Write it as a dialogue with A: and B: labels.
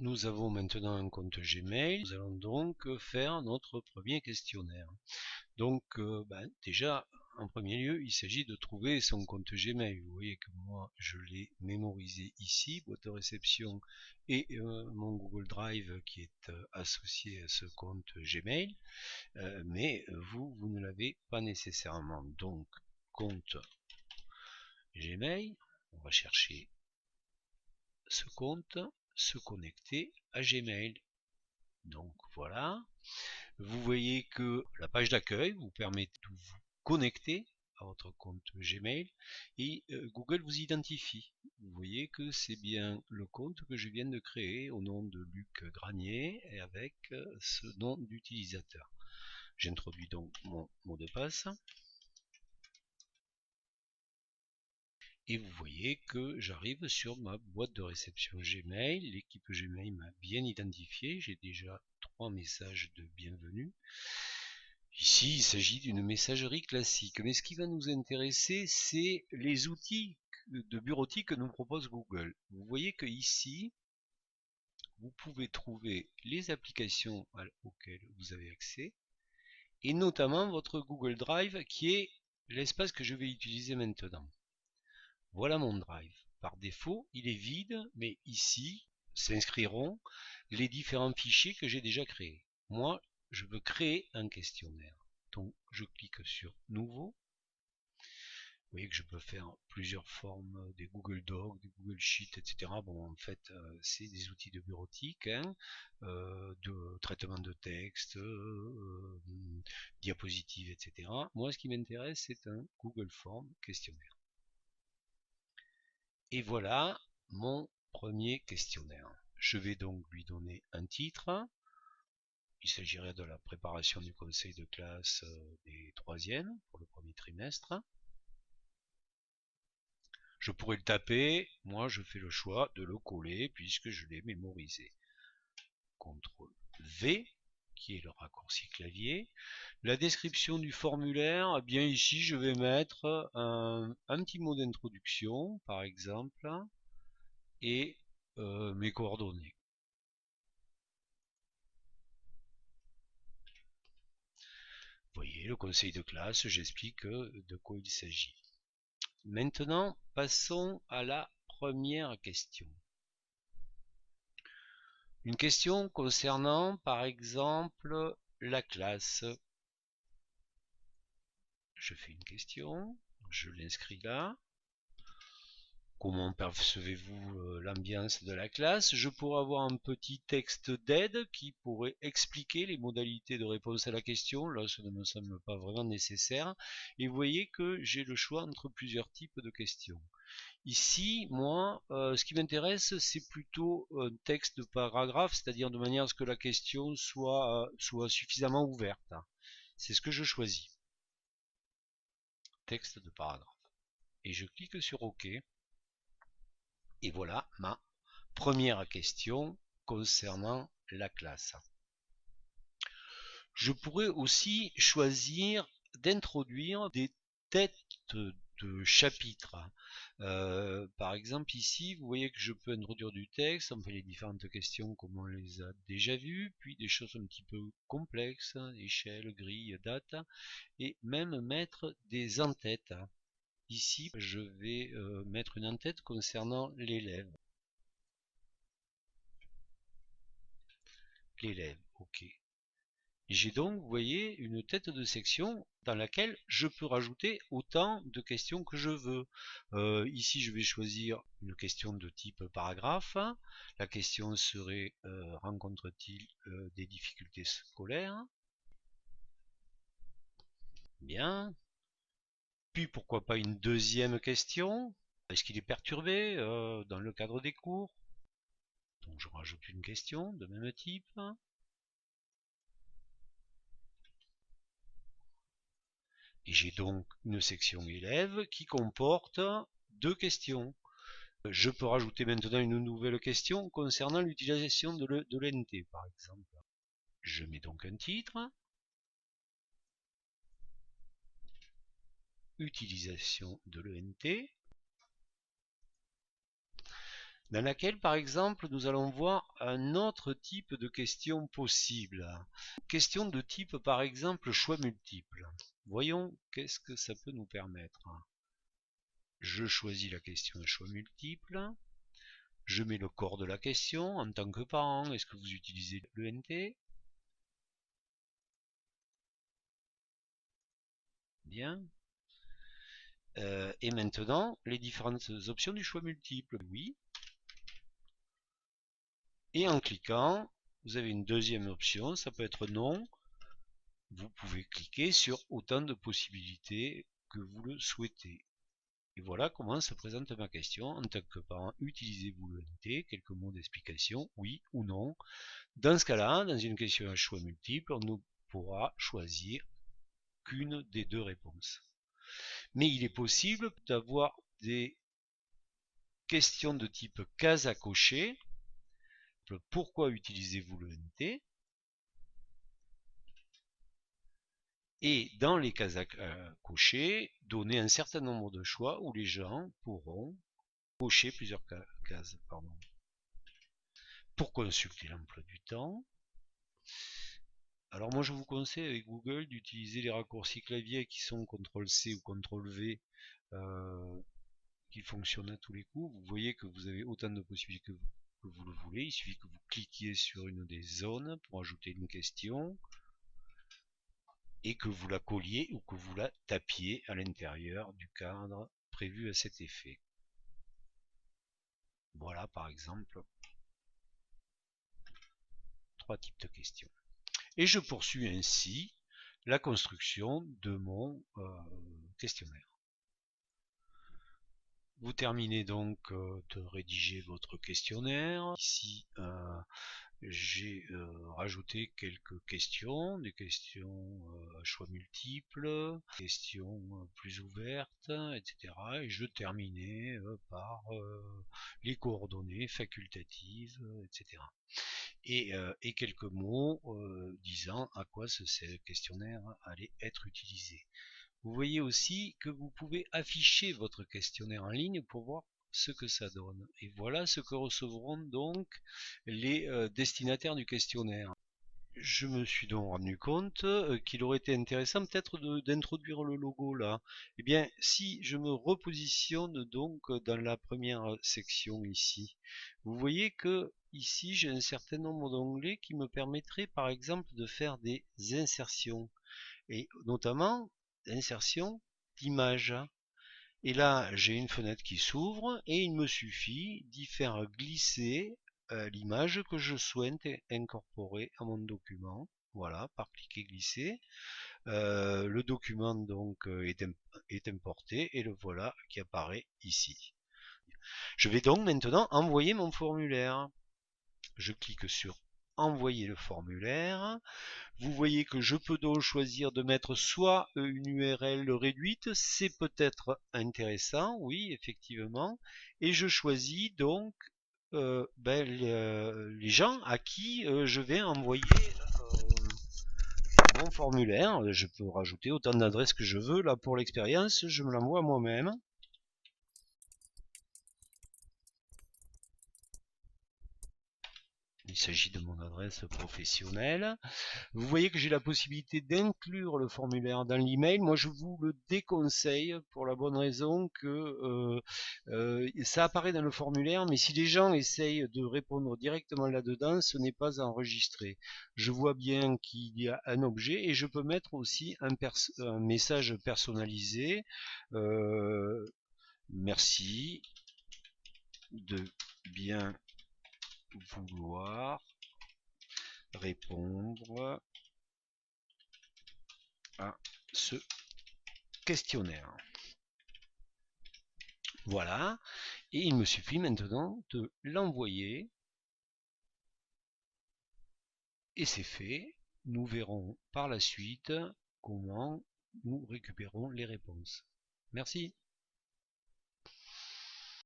A: nous avons maintenant un compte Gmail. Nous allons donc faire notre premier questionnaire. Donc déjà, en premier lieu, il s'agit de trouver son compte Gmail. Vous voyez que moi, je l'ai mémorisé ici, boîte de réception et mon Google Drive qui est associé à ce compte Gmail. Mais vous ne l'avez pas nécessairement. Donc, compte Gmail, on va chercher ce compte, se connecter à Gmail. Donc voilà, vous voyez que la page d'accueil vous permet de vous connecter à votre compte Gmail et Google vous identifie. Vous voyez que c'est bien le compte que je viens de créer au nom de Luc Granier et avec ce nom d'utilisateur. J'introduis donc mon mot de passe. Et vous voyez que j'arrive sur ma boîte de réception Gmail. L'équipe Gmail m'a bien identifié. J'ai déjà 3 messages de bienvenue. Ici, il s'agit d'une messagerie classique. Mais ce qui va nous intéresser, c'est les outils de bureautique que nous propose Google. Vous voyez que ici, vous pouvez trouver les applications auxquelles vous avez accès, et notamment votre Google Drive, qui est l'espace que je vais utiliser maintenant. Voilà mon Drive. Par défaut, il est vide, mais ici s'inscriront les différents fichiers que j'ai déjà créés. Moi, je veux créer un questionnaire. Donc, je clique sur Nouveau. Vous voyez que je peux faire plusieurs formes, des Google Docs, des Google Sheets, etc. Bon, en fait, c'est des outils de bureautique, de traitement de texte, diapositives, etc. Moi, ce qui m'intéresse, c'est un Google Form questionnaire. Et voilà mon premier questionnaire. Je vais donc lui donner un titre. Il s'agirait de la préparation du conseil de classe des troisièmes pour le premier trimestre. Je pourrais le taper, moi je fais le choix de le coller puisque je l'ai mémorisé. CTRL V, qui est le raccourci clavier. La description du formulaire, eh bien ici je vais mettre un petit mot d'introduction, par exemple, et mes coordonnées. Vous voyez, le conseil de classe, j'explique de quoi il s'agit. Maintenant, passons à la première question. Une question concernant, par exemple, la classe. Je fais une question, je l'inscris là. Comment percevez-vous l'ambiance de la classe? Je pourrais avoir un petit texte d'aide qui pourrait expliquer les modalités de réponse à la question. Là, ça ne me semble pas vraiment nécessaire. Et vous voyez que j'ai le choix entre plusieurs types de questions. Ici, moi, ce qui m'intéresse, c'est plutôt un texte de paragraphe, c'est-à-dire de manière à ce que la question soit suffisamment ouverte. C'est ce que je choisis. Texte de paragraphe. Et je clique sur OK. Et voilà ma première question concernant la classe. Je pourrais aussi choisir d'introduire des têtes de chapitres. Par exemple ici, vous voyez que je peux introduire du texte, on fait les différentes questions comme on les a déjà vues, puis des choses un petit peu complexes, échelle, grille, date, et même mettre des en-têtes. Ici, je vais mettre une en-tête concernant l'élève. L'élève, ok. J'ai donc, vous voyez, une tête de section dans laquelle je peux rajouter autant de questions que je veux. Ici, je vais choisir une question de type paragraphe. La question serait rencontre-t-il des difficultés scolaires? Bien. Puis pourquoi pas une deuxième question? Est-ce qu'il est perturbé dans le cadre des cours? Donc je rajoute une question de même type. Et j'ai donc une section élèves qui comporte 2 questions. Je peux rajouter maintenant une nouvelle question concernant l'utilisation de l'ENT par exemple. Je mets donc un titre. Utilisation de l'ENT. dans laquelle, par exemple, nous allons voir un autre type de question possible. Question de type, par exemple, choix multiple. Voyons qu'est-ce que ça peut nous permettre. Je choisis la question à choix multiple. Je mets le corps de la question en tant que parent. Est-ce que vous utilisez l'ENT? Bien. Et maintenant, les différentes options du choix multiple. Oui. Et en cliquant, vous avez une deuxième option, ça peut être non. Vous pouvez cliquer sur autant de possibilités que vous le souhaitez. Et voilà comment se présente ma question. En tant que parent, utilisez-vous l'ENT? Quelques mots d'explication, oui ou non. Dans ce cas-là, dans une question à choix multiple, on ne pourra choisir qu'une des deux réponses. Mais il est possible d'avoir des questions de type case à cocher. Pourquoi utilisez-vous l'ENT? Et dans les cases à cocher, donner un certain nombre de choix où les gens pourront cocher plusieurs cases. Pour consulter l'emploi du temps, alors moi je vous conseille avec Google d'utiliser les raccourcis clavier qui sont CTRL-C ou CTRL-V qui fonctionnent à tous les coups. Vous voyez que vous avez autant de possibilités que vous le voulez. Il suffit que vous cliquiez sur une des zones pour ajouter une question et que vous la colliez ou que vous la tapiez à l'intérieur du cadre prévu à cet effet. Voilà par exemple 3 types de questions. Et je poursuis ainsi la construction de mon questionnaire. Vous terminez donc de rédiger votre questionnaire. Ici, j'ai rajouté quelques questions, des questions à choix multiples, des questions plus ouvertes, etc. Et je terminais par les coordonnées facultatives, etc. Et quelques mots disant à quoi ce questionnaire allait être utilisé. Vous voyez aussi que vous pouvez afficher votre questionnaire en ligne pour voir ce que ça donne. Et voilà ce que recevront donc les destinataires du questionnaire. Je me suis donc rendu compte qu'il aurait été intéressant peut-être d'introduire le logo là. Eh bien, si je me repositionne donc dans la première section ici, vous voyez que ici j'ai un certain nombre d'onglets qui me permettraient par exemple de faire des insertions et notamment insertion d'images. Et là, j'ai une fenêtre qui s'ouvre et il me suffit d'y faire glisser l'image que je souhaite incorporer à mon document. Voilà, par cliquer glisser. Le document donc est importé et le voilà qui apparaît ici. Je vais donc maintenant envoyer mon formulaire. Je clique sur envoyer le formulaire. Vous voyez que je peux donc choisir de mettre soit une URL réduite, c'est peut-être intéressant, oui, effectivement, et je choisis donc les gens à qui je vais envoyer mon formulaire. Je peux rajouter autant d'adresses que je veux, là pour l'expérience, je me l'envoie moi-même. Il s'agit de mon adresse professionnelle. Vous voyez que j'ai la possibilité d'inclure le formulaire dans l'email. Moi, je vous le déconseille pour la bonne raison que ça apparaît dans le formulaire, mais si les gens essayent de répondre directement là-dedans, ce n'est pas enregistré. Je vois bien qu'il y a un objet et je peux mettre aussi un message personnalisé. Merci de bien vouloir répondre à ce questionnaire. Voilà, et il me suffit maintenant de l'envoyer et c'est fait. Nous verrons par la suite comment nous récupérons les réponses. Merci.